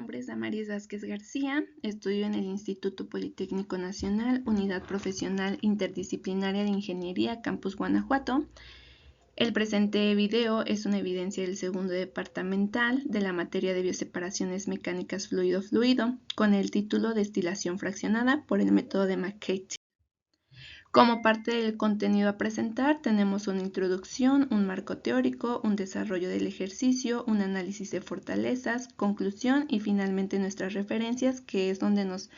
nombre es Damaris Vázquez García, estudio en el Instituto Politécnico Nacional, Unidad Profesional Interdisciplinaria de Ingeniería, Campus Guanajuato. El presente video es una evidencia del segundo departamental de la materia de bioseparaciones mecánicas fluido-fluido, con el título Destilación fraccionada por el método de McKay-Thiele. Como parte del contenido a presentar, tenemos una introducción, un marco teórico, un desarrollo del ejercicio, un análisis de fortalezas, conclusión y finalmente nuestras referencias, que es donde nos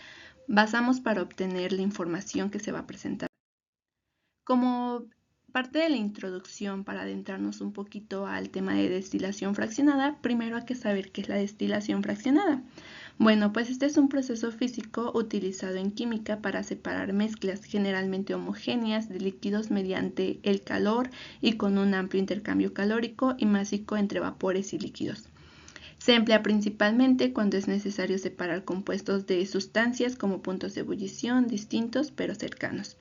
basamos para obtener la información que se va a presentar. Como parte de la introducción, para adentrarnos un poquito al tema de destilación fraccionada, primero hay que saber qué es la destilación fraccionada. Bueno, pues este es un proceso físico utilizado en química para separar mezclas generalmente homogéneas de líquidos mediante el calor y con un amplio intercambio calórico y másico entre vapores y líquidos. Se emplea principalmente cuando es necesario separar compuestos de sustancias como puntos de ebullición distintos pero cercanos.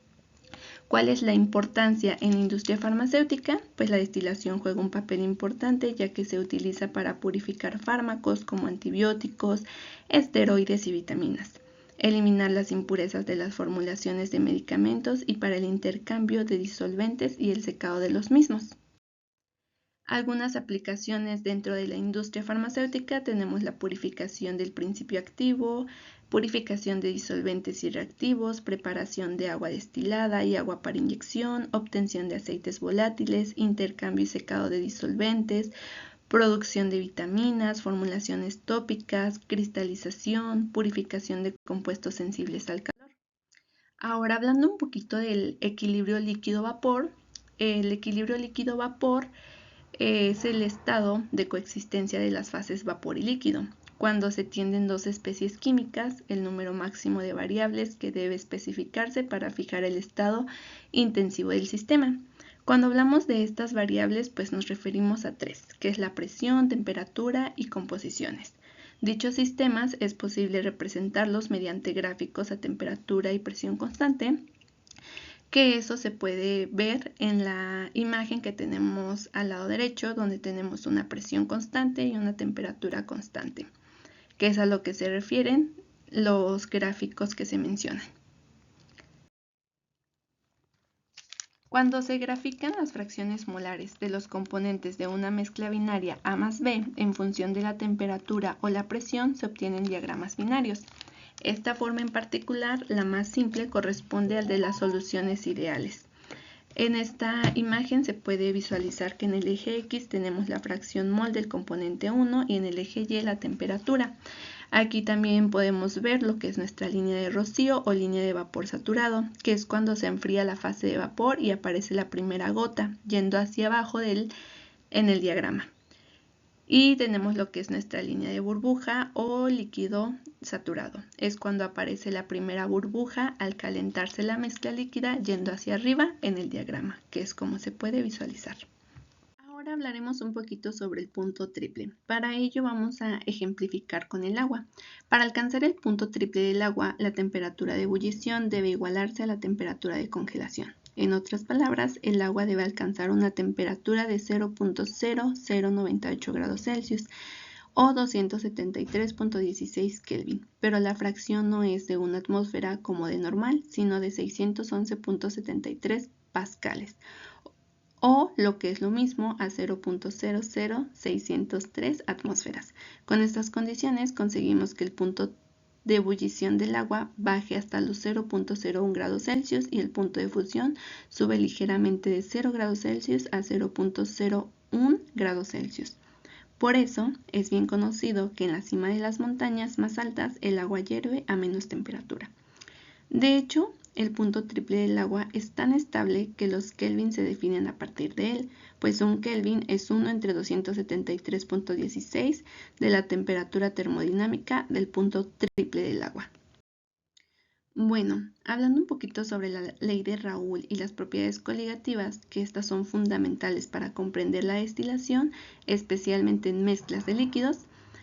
¿Cuál es la importancia en la industria farmacéutica? Pues la destilación juega un papel importante ya que se utiliza para purificar fármacos como antibióticos, esteroides y vitaminas, eliminar las impurezas de las formulaciones de medicamentos y para el intercambio de disolventes y el secado de los mismos. Algunas aplicaciones dentro de la industria farmacéutica tenemos la purificación del principio activo, purificación de disolventes y reactivos, preparación de agua destilada y agua para inyección, obtención de aceites volátiles, intercambio y secado de disolventes, producción de vitaminas, formulaciones tópicas, cristalización, purificación de compuestos sensibles al calor. Ahora hablando un poquito del equilibrio líquido-vapor, el equilibrio líquido-vapor es el estado de coexistencia de las fases vapor y líquido. Cuando se tienden dos especies químicas, el número máximo de variables que debe especificarse para fijar el estado intensivo del sistema. Cuando hablamos de estas variables, pues nos referimos a tres, que es la presión, temperatura y composiciones. Dichos sistemas es posible representarlos mediante gráficos a temperatura y presión constante, que eso se puede ver en la imagen que tenemos al lado derecho, donde tenemos una presión constante y una temperatura constante, que es a lo que se refieren los gráficos que se mencionan. Cuando se grafican las fracciones molares de los componentes de una mezcla binaria A más B en función de la temperatura o la presión, se obtienen diagramas binarios. Esta forma en particular, la más simple, corresponde al de las soluciones ideales. En esta imagen se puede visualizar que en el eje X tenemos la fracción mol del componente 1 y en el eje Y la temperatura. Aquí también podemos ver lo que es nuestra línea de rocío o línea de vapor saturado, que es cuando se enfría la fase de vapor y aparece la primera gota, yendo hacia abajo en el diagrama. Y tenemos lo que es nuestra línea de burbuja o líquido saturado. Es cuando aparece la primera burbuja al calentarse la mezcla líquida yendo hacia arriba en el diagrama, que es como se puede visualizar. Ahora hablaremos un poquito sobre el punto triple. Para ello vamos a ejemplificar con el agua. Para alcanzar el punto triple del agua, la temperatura de ebullición debe igualarse a la temperatura de congelación. En otras palabras, el agua debe alcanzar una temperatura de 0.0098 grados Celsius o 273.16 Kelvin, pero la fracción no es de una atmósfera como de normal, sino de 611.73 pascales, o lo que es lo mismo a 0.00603 atmósferas. Con estas condiciones conseguimos que el punto de ebullición del agua baje hasta los 0.01 grados Celsius y el punto de fusión sube ligeramente de 0 grados Celsius a 0.01 grados Celsius. Por eso es bien conocido que en la cima de las montañas más altas el agua hierve a menos temperatura. De hecho, el punto triple del agua es tan estable que los Kelvin se definen a partir de él, pues un Kelvin es 1 entre 273.16 de la temperatura termodinámica del punto triple del agua. Bueno, hablando un poquito sobre la ley de Raoult y las propiedades coligativas, que estas son fundamentales para comprender la destilación, especialmente en mezclas de líquidos,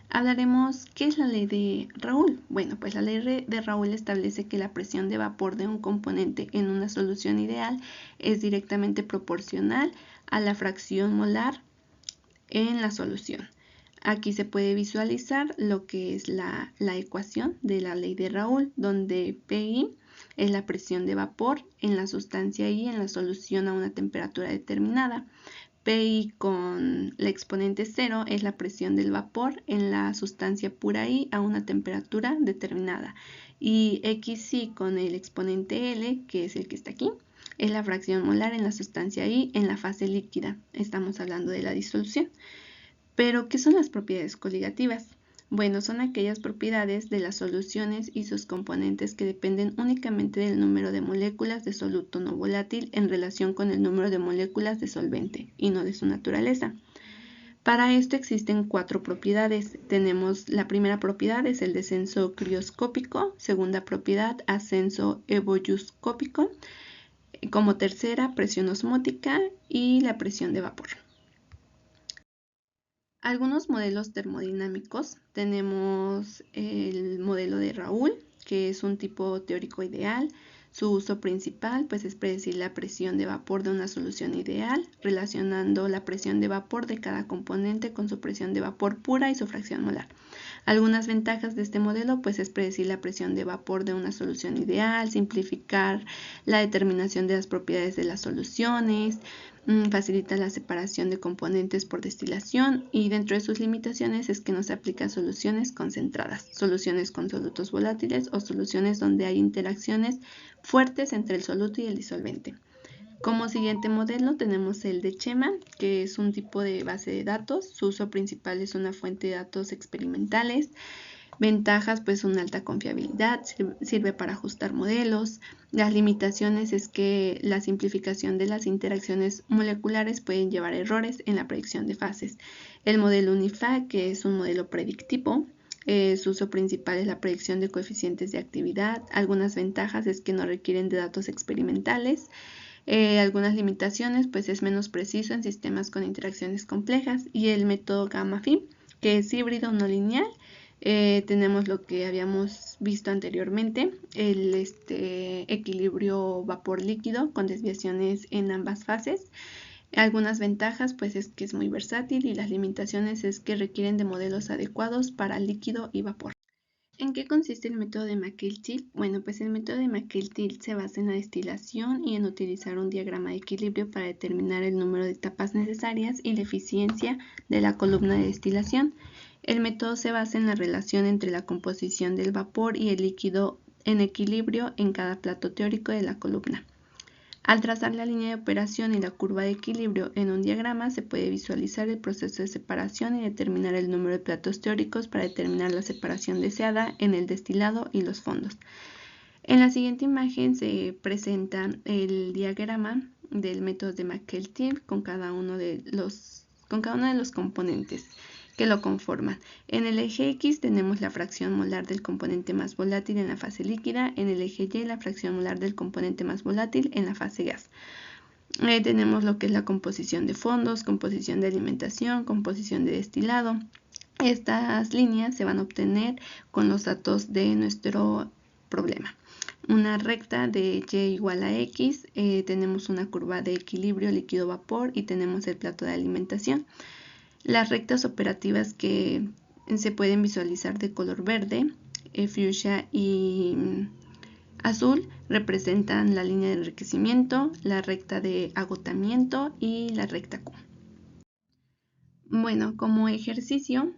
hablaremos qué es la ley de Raoult. Bueno, pues la ley de Raoult establece que la presión de vapor de un componente en una solución ideal es directamente proporcional a la fracción molar en la solución. Aquí se puede visualizar lo que es la ecuación de la ley de Raoult, donde PI es la presión de vapor en la sustancia I en la solución a una temperatura determinada. PI con la exponente 0 es la presión del vapor en la sustancia pura I a una temperatura determinada. Y XI con el exponente L, que es el que está aquí, es la fracción molar en la sustancia I en la fase líquida. Estamos hablando de la disolución. Pero, ¿qué son las propiedades coligativas? Bueno, son aquellas propiedades de las soluciones y sus componentes que dependen únicamente del número de moléculas de soluto no volátil en relación con el número de moléculas de solvente y no de su naturaleza. Para esto existen 4 propiedades. Tenemos la primera propiedad es el descenso crioscópico, segunda propiedad ascenso ebullioscópico, como tercera presión osmótica y la presión de vapor. Algunos modelos termodinámicos, tenemos el modelo de Raoult, que es un tipo teórico ideal. Su uso principal pues, es predecir la presión de vapor de una solución ideal, relacionando la presión de vapor de cada componente con su presión de vapor pura y su fracción molar. Algunas ventajas de este modelo pues, es predecir la presión de vapor de una solución ideal, simplificar la determinación de las propiedades de las soluciones, facilita la separación de componentes por destilación y dentro de sus limitaciones es que no se aplica a soluciones concentradas, soluciones con solutos volátiles o soluciones donde hay interacciones fuertes entre el soluto y el disolvente. Como siguiente modelo tenemos el de Chema, que es un tipo de base de datos. Su uso principal es una fuente de datos experimentales. Ventajas, pues una alta confiabilidad, sirve para ajustar modelos. Las limitaciones es que la simplificación de las interacciones moleculares pueden llevar errores en la predicción de fases. El modelo UNIFAC, que es un modelo predictivo, su uso principal es la predicción de coeficientes de actividad. Algunas ventajas es que no requieren de datos experimentales. Algunas limitaciones, pues es menos preciso en sistemas con interacciones complejas. Y el método Gamma-FIM, que es híbrido no lineal. Tenemos lo que habíamos visto anteriormente, el equilibrio vapor-líquido con desviaciones en ambas fases. Algunas ventajas pues es que es muy versátil y las limitaciones es que requieren de modelos adecuados para líquido y vapor. ¿En qué consiste el método de McKeltile? Bueno, pues el método de McKeltile se basa en la destilación y en utilizar un diagrama de equilibrio para determinar el número de etapas necesarias y la eficiencia de la columna de destilación. El método se basa en la relación entre la composición del vapor y el líquido en equilibrio en cada plato teórico de la columna. Al trazar la línea de operación y la curva de equilibrio en un diagrama, se puede visualizar el proceso de separación y determinar el número de platos teóricos para determinar la separación deseada en el destilado y los fondos. En la siguiente imagen se presenta el diagrama del método de McKeltile con cada uno de los componentes que lo conforman. En el eje X tenemos la fracción molar del componente más volátil en la fase líquida, en el eje Y la fracción molar del componente más volátil en la fase gas. Tenemos lo que es la composición de fondos, composición de alimentación, composición de destilado. Estas líneas se van a obtener con los datos de nuestro problema. Una recta de Y igual a X, tenemos una curva de equilibrio líquido-vapor y tenemos el plato de alimentación. Las rectas operativas que se pueden visualizar de color verde, fuchsia y azul representan la línea de enriquecimiento, la recta de agotamiento y la recta Q. Bueno, como ejercicio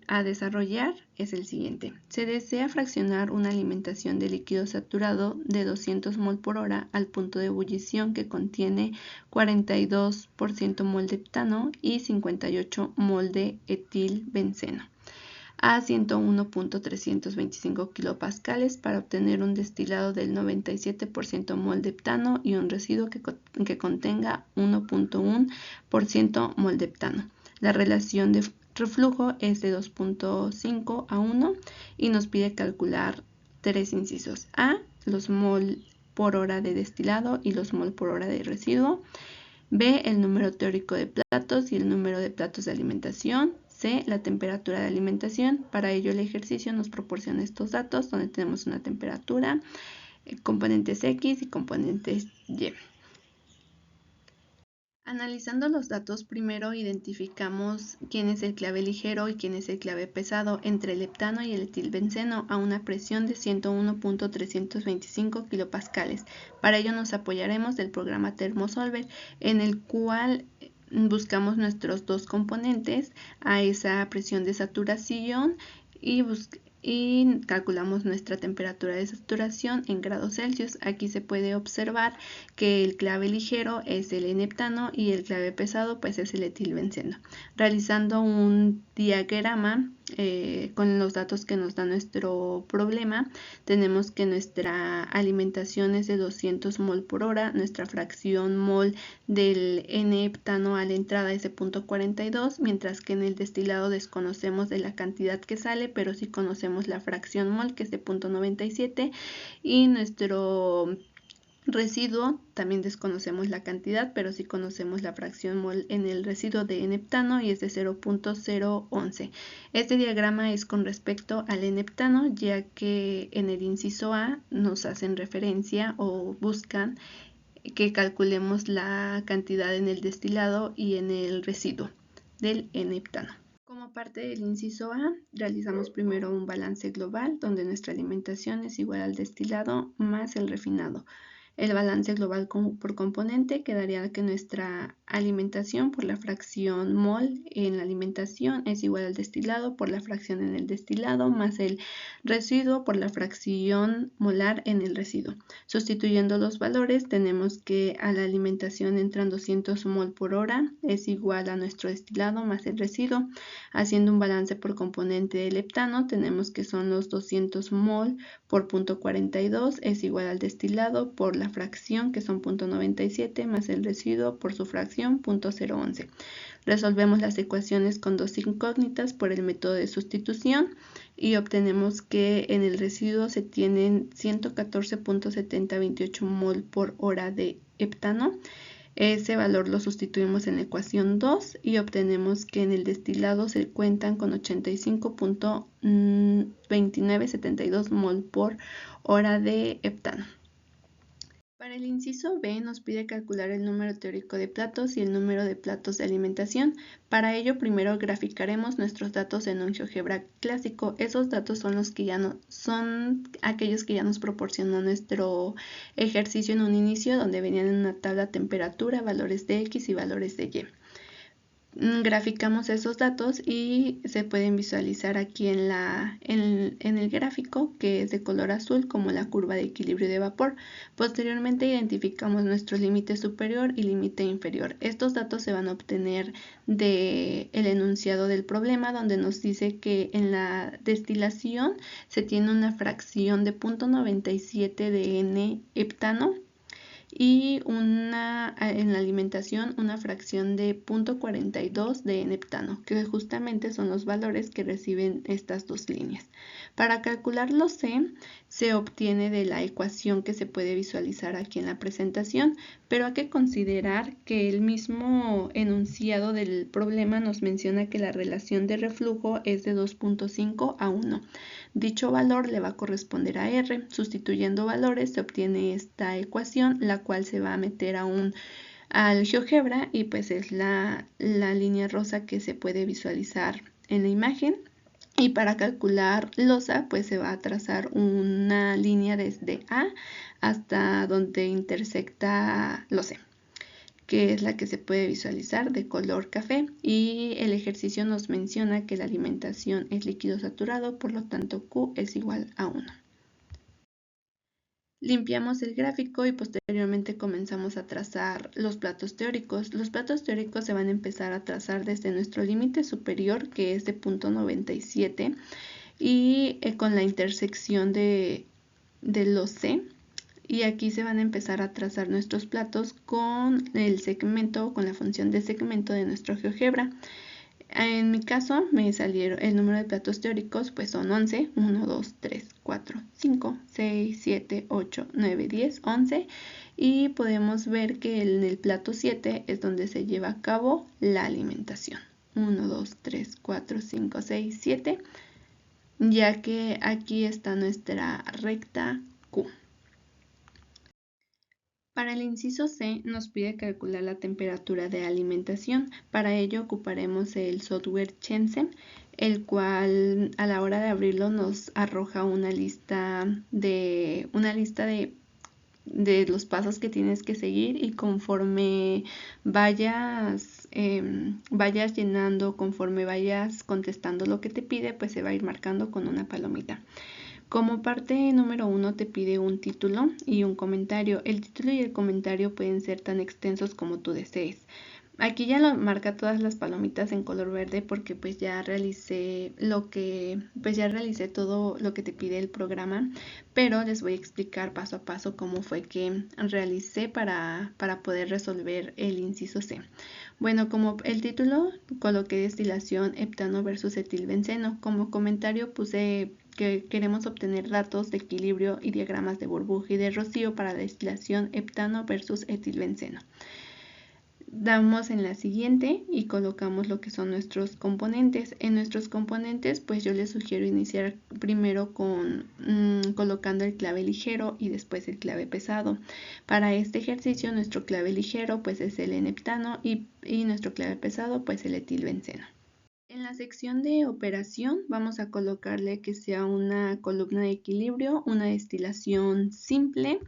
a desarrollar es el siguiente. Se desea fraccionar una alimentación de líquido saturado de 200 mol por hora al punto de ebullición que contiene 42% mol de heptano y 58 mol de etilbenceno a 101.325 kilopascales para obtener un destilado del 97% mol de heptano y un residuo que contenga 1.1% mol de heptano. La relación de reflujo es de 2.5 a 1 y nos pide calcular 3 incisos. A, los mol por hora de destilado y los mol por hora de residuo. B, el número teórico de platos y el número de platos de alimentación. C, la temperatura de alimentación. Para ello el ejercicio nos proporciona estos datos donde tenemos una temperatura, componentes X y componentes Y. Analizando los datos, primero identificamos quién es el clave ligero y quién es el clave pesado entre el heptano y el etilbenceno a una presión de 101.325 kilopascales. Para ello nos apoyaremos del programa Thermosolver, en el cual buscamos nuestros dos componentes a esa presión de saturación y calculamos nuestra temperatura de saturación en grados Celsius. Aquí se puede observar que el clave ligero es el N-heptano y el clave pesado pues es el etilbenceno. Realizando un diagrama con los datos que nos da nuestro problema, tenemos que nuestra alimentación es de 200 mol por hora, nuestra fracción mol del N-heptano a la entrada es de 0.42, mientras que en el destilado desconocemos de la cantidad que sale, pero sí conocemos la fracción mol, que es de 0.97, y nuestro residuo también desconocemos la cantidad, pero sí conocemos la fracción mol en el residuo de N-heptano y es de 0.011. Este diagrama es con respecto al N-heptano, ya que en el inciso A nos hacen referencia o buscan que calculemos la cantidad en el destilado y en el residuo del N-heptano. Como parte del inciso A, realizamos primero un balance global donde nuestra alimentación es igual al destilado más el refinado. El balance global por componente quedaría que nuestra alimentación por la fracción mol en la alimentación es igual al destilado por la fracción en el destilado más el residuo por la fracción molar en el residuo. Sustituyendo los valores, tenemos que a la alimentación entran 200 mol por hora es igual a nuestro destilado más el residuo. Haciendo un balance por componente del heptano, tenemos que son los 200 mol por 0.42 es igual al destilado por la fracción, que son 0.97, más el residuo por su fracción, 0.011. Resolvemos las ecuaciones con dos incógnitas por el método de sustitución y obtenemos que en el residuo se tienen 114.7028 mol por hora de heptano. Ese valor lo sustituimos en la ecuación 2 y obtenemos que en el destilado se cuentan con 85.2972 mol por hora de heptano. Para el inciso B nos pide calcular el número teórico de platos y el número de platos de alimentación. Para ello primero graficaremos nuestros datos en un GeoGebra clásico. Esos datos son los que son aquellos que ya nos proporcionó nuestro ejercicio en un inicio, donde venían en una tabla temperatura, valores de X y valores de Y. Graficamos esos datos y se pueden visualizar aquí en el gráfico, que es de color azul, como la curva de equilibrio de vapor. Posteriormente identificamos nuestro límite superior y límite inferior. Estos datos se van a obtener del enunciado del problema, donde nos dice que en la destilación se tiene una fracción de 0.97 de N-heptano y en la alimentación una fracción de 0.42 de N-heptano, que justamente son los valores que reciben estas dos líneas. Para calcularlo se obtiene de la ecuación que se puede visualizar aquí en la presentación, pero hay que considerar que el mismo enunciado del problema nos menciona que la relación de reflujo es de 2.5 a 1. Dicho valor le va a corresponder a R. Sustituyendo valores se obtiene esta ecuación, la cual se va a meter al GeoGebra y pues es la línea rosa que se puede visualizar en la imagen. Y para calcular losa pues se va a trazar una línea desde A hasta donde intersecta loce, que es la que se puede visualizar de color café, y el ejercicio nos menciona que la alimentación es líquido saturado, por lo tanto Q es igual a 1. Limpiamos el gráfico y posteriormente comenzamos a trazar los platos teóricos. Los platos teóricos se van a empezar a trazar desde nuestro límite superior, que es de 0.97, y con la intersección de los C. Y aquí se van a empezar a trazar nuestros platos con el segmento, con la función de segmento de nuestro GeoGebra. En mi caso me salieron el número de platos teóricos, pues son 11, 1, 2, 3, 4, 5, 6, 7, 8, 9, 10, 11. Y podemos ver que en el plato 7 es donde se lleva a cabo la alimentación. 1, 2, 3, 4, 5, 6, 7, ya que aquí está nuestra recta Q. Para el inciso C nos pide calcular la temperatura de alimentación. Para ello ocuparemos el software Shenzhen, el cual a la hora de abrirlo nos arroja una lista de los pasos que tienes que seguir, y conforme vayas llenando, conforme vayas contestando lo que te pide, pues se va a ir marcando con una palomita. Como parte número 1 te pide un título y un comentario. El título y el comentario pueden ser tan extensos como tú desees. Aquí ya lo marca todas las palomitas en color verde porque pues ya realicé todo lo que te pide el programa, pero les voy a explicar paso a paso cómo fue que realicé para poder resolver el inciso C. Bueno, como el título coloqué destilación heptano versus etilbenceno. Como comentario puse que queremos obtener datos de equilibrio y diagramas de burbuja y de rocío para la destilación heptano versus etilbenceno. Damos en la siguiente y colocamos lo que son nuestros componentes. En nuestros componentes, pues yo les sugiero iniciar primero con colocando el clave ligero y después el clave pesado. Para este ejercicio, nuestro clave ligero pues es el N-heptano y nuestro clave pesado pues el etilbenceno. En la sección de operación vamos a colocarle que sea una columna de equilibrio, una destilación simple.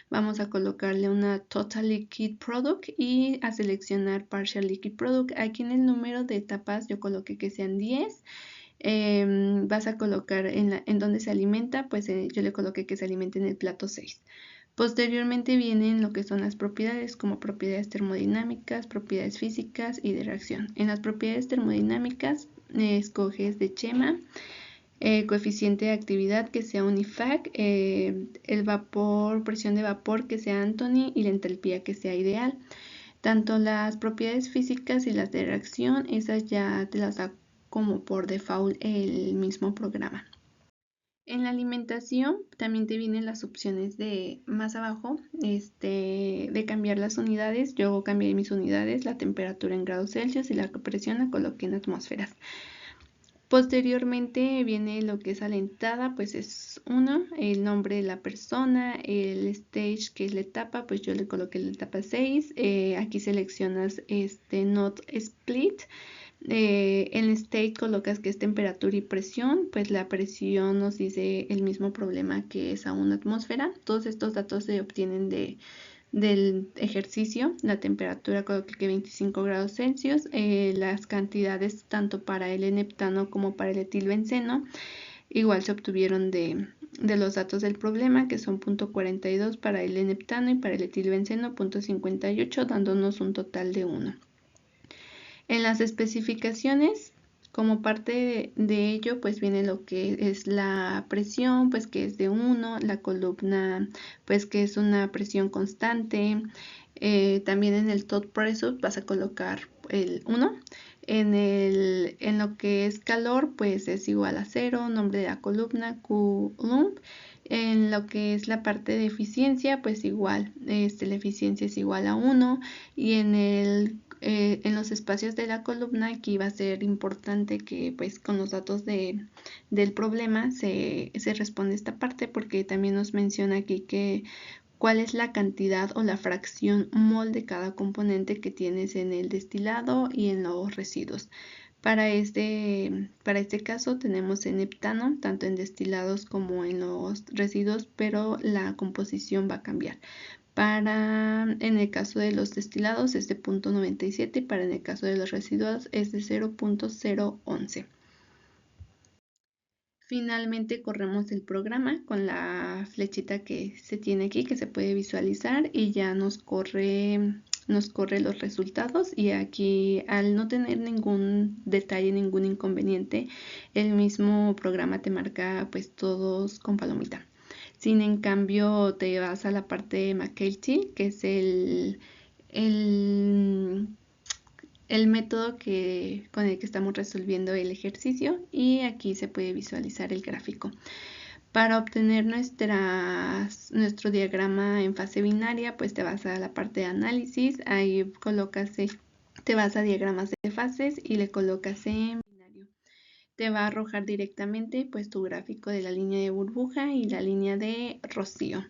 Vamos a colocarle una Total Liquid Product y a seleccionar Partial Liquid Product. Aquí en el número de etapas yo coloqué que sean 10. Vas a colocar en donde se alimenta, pues yo le coloqué que se alimente en el plato 6. Posteriormente vienen lo que son las propiedades, como propiedades termodinámicas, propiedades físicas y de reacción. En las propiedades termodinámicas escoges de Chema, coeficiente de actividad que sea un IFAC, el vapor, presión de vapor que sea Anthony y la entalpía que sea ideal. Tanto las propiedades físicas y las de reacción, esas ya te las da como por default el mismo programa. En la alimentación también te vienen las opciones de más abajo, de cambiar las unidades. Yo cambié mis unidades, la temperatura en grados Celsius y la presión la coloqué en atmósferas. Posteriormente viene lo que es alentada, pues es el nombre de la persona, el stage que es la etapa, pues yo le coloqué la etapa 6. Aquí seleccionas not split. En state colocas que es temperatura y presión, pues la presión nos dice el mismo problema que es a una atmósfera. Todos estos datos se obtienen del ejercicio. La temperatura coloqué que 25 grados Celsius, las cantidades tanto para el N-heptano como para el etilbenceno igual se obtuvieron de los datos del problema, que son 0.42 para el N-heptano y para el etilbenceno 0.58, dándonos un total de 1. En las especificaciones, como parte de ello, pues viene lo que es la presión, pues que es de 1, la columna, pues que es una presión constante. También en el top pressure vas a colocar el 1. En lo que es calor, pues es igual a 0, nombre de la columna, Coulomb. En lo que es la parte de eficiencia, pues igual, la eficiencia es igual a 1. Y en los espacios de la columna, aquí va a ser importante que pues con los datos del problema se responde esta parte, porque también nos menciona aquí que cuál es la cantidad o la fracción mol de cada componente que tienes en el destilado y en los residuos. Para este caso tenemos en heptano, tanto en destilados como en los residuos, pero la composición va a cambiar. En el caso de los destilados es de 0.97 y para en el caso de los residuos es de 0.011. Finalmente corremos el programa con la flechita que se tiene aquí, que se puede visualizar, y ya nos corre los resultados. Y aquí, al no tener ningún detalle, ningún inconveniente, el mismo programa te marca pues todos con palomita. Sin en cambio te vas a la parte de McKelty, que es el método con el que estamos resolviendo el ejercicio, y aquí se puede visualizar el gráfico. Para obtener nuestro diagrama en fase binaria, pues te vas a la parte de análisis, ahí te vas a diagramas de fases y le colocas en binario. Te va a arrojar directamente pues tu gráfico de la línea de burbuja y la línea de rocío.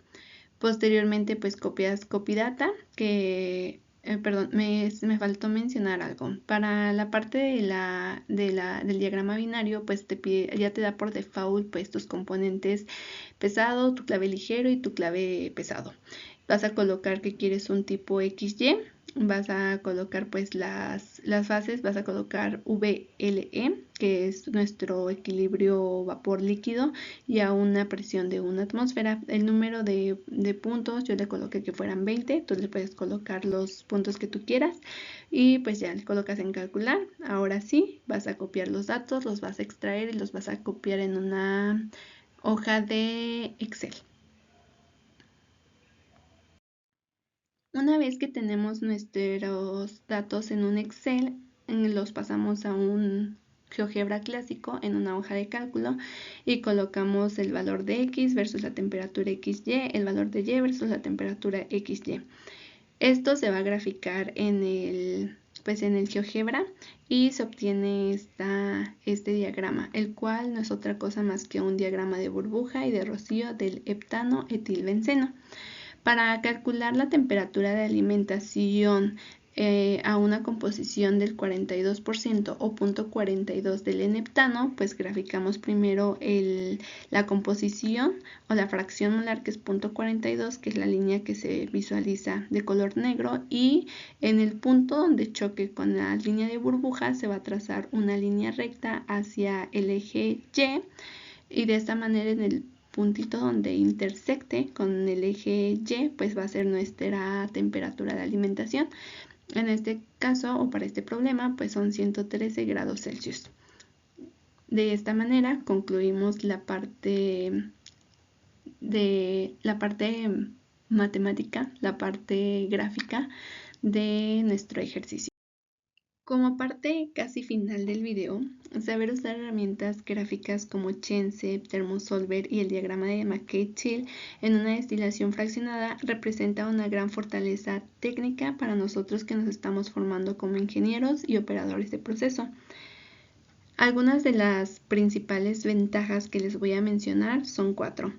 Posteriormente, pues copias Copydata, que, perdón, me faltó mencionar algo. Para la parte del diagrama binario, pues ya te da por default pues tus componentes pesado, tu clave ligero y tu clave pesado. Vas a colocar que quieres un tipo XY, vas a colocar pues las fases, vas a colocar VLE, que es nuestro equilibrio vapor líquido, y a una presión de 1 atmósfera. El número de puntos yo le coloqué que fueran 20, tú le puedes colocar los puntos que tú quieras y pues ya le colocas en calcular. Ahora sí, vas a copiar los datos, los vas a extraer y los vas a copiar en una hoja de Excel. Una vez que tenemos nuestros datos en un Excel, los pasamos a un GeoGebra clásico en una hoja de cálculo y colocamos el valor de X versus la temperatura XY, el valor de Y versus la temperatura XY. Esto se va a graficar en el GeoGebra y se obtiene este diagrama, el cual no es otra cosa más que un diagrama de burbuja y de rocío del heptano etilbenceno. Para calcular la temperatura de alimentación a una composición del 42% o 0.42 del N-heptano, pues graficamos primero la composición o la fracción molar, que es 0.42, que es la línea que se visualiza de color negro, y en el punto donde choque con la línea de burbuja se va a trazar una línea recta hacia el eje Y, y de esta manera en el puntito donde intersecte con el eje Y, pues va a ser nuestra temperatura de alimentación. En este caso, o para este problema, pues son 113 grados Celsius. De esta manera concluimos la parte matemática, la parte gráfica de nuestro ejercicio. Como parte casi final del video, saber usar herramientas gráficas como Chensept, Thermosolver y el diagrama de McCabe-Thiele en una destilación fraccionada representa una gran fortaleza técnica para nosotros que nos estamos formando como ingenieros y operadores de proceso. Algunas de las principales ventajas que les voy a mencionar son 4.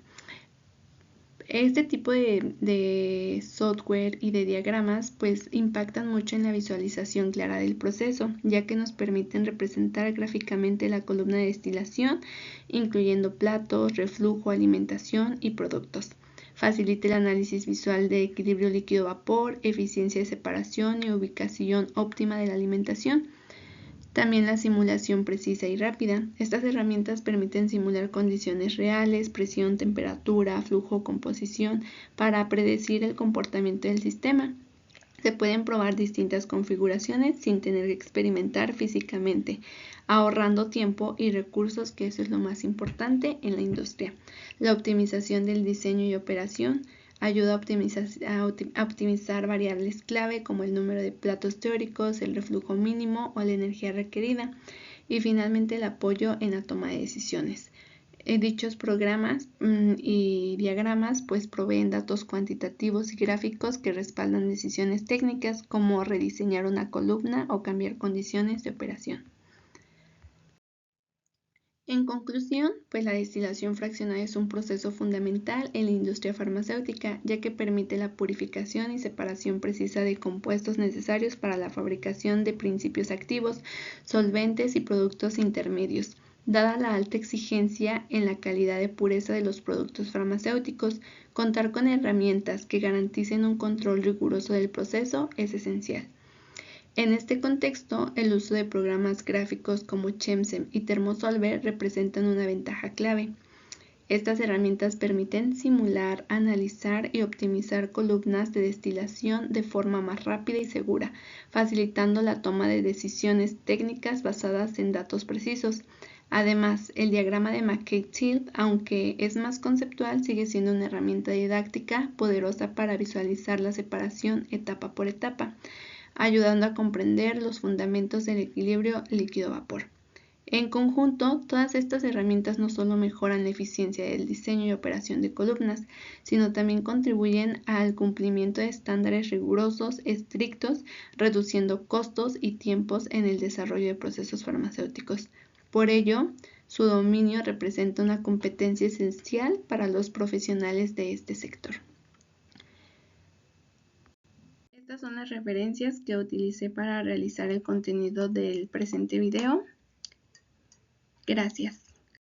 Este tipo de software y de diagramas pues impactan mucho en la visualización clara del proceso, ya que nos permiten representar gráficamente la columna de destilación, incluyendo platos, reflujo, alimentación y productos. Facilita el análisis visual de equilibrio líquido-vapor, eficiencia de separación y ubicación óptima de la alimentación. También la simulación precisa y rápida. Estas herramientas permiten simular condiciones reales, presión, temperatura, flujo, composición, para predecir el comportamiento del sistema. Se pueden probar distintas configuraciones sin tener que experimentar físicamente, ahorrando tiempo y recursos, que eso es lo más importante en la industria. La optimización del diseño y operación ayuda a optimizar variables clave como el número de platos teóricos, el reflujo mínimo o la energía requerida. Y finalmente el apoyo en la toma de decisiones. Dichos programas y diagramas pues proveen datos cuantitativos y gráficos que respaldan decisiones técnicas como rediseñar una columna o cambiar condiciones de operación. En conclusión, pues la destilación fraccionada es un proceso fundamental en la industria farmacéutica, ya que permite la purificación y separación precisa de compuestos necesarios para la fabricación de principios activos, solventes y productos intermedios. Dada la alta exigencia en la calidad de pureza de los productos farmacéuticos, contar con herramientas que garanticen un control riguroso del proceso es esencial. En este contexto, el uso de programas gráficos como Chensept y Thermosolver representan una ventaja clave. Estas herramientas permiten simular, analizar y optimizar columnas de destilación de forma más rápida y segura, facilitando la toma de decisiones técnicas basadas en datos precisos. Además, el diagrama de McCabe-Thiele, aunque es más conceptual, sigue siendo una herramienta didáctica poderosa para visualizar la separación etapa por etapa, ayudando a comprender los fundamentos del equilibrio líquido-vapor. En conjunto, todas estas herramientas no solo mejoran la eficiencia del diseño y operación de columnas, sino también contribuyen al cumplimiento de estándares rigurosos, estrictos, reduciendo costos y tiempos en el desarrollo de procesos farmacéuticos. Por ello, su dominio representa una competencia esencial para los profesionales de este sector. Estas son las referencias que utilicé para realizar el contenido del presente video. Gracias.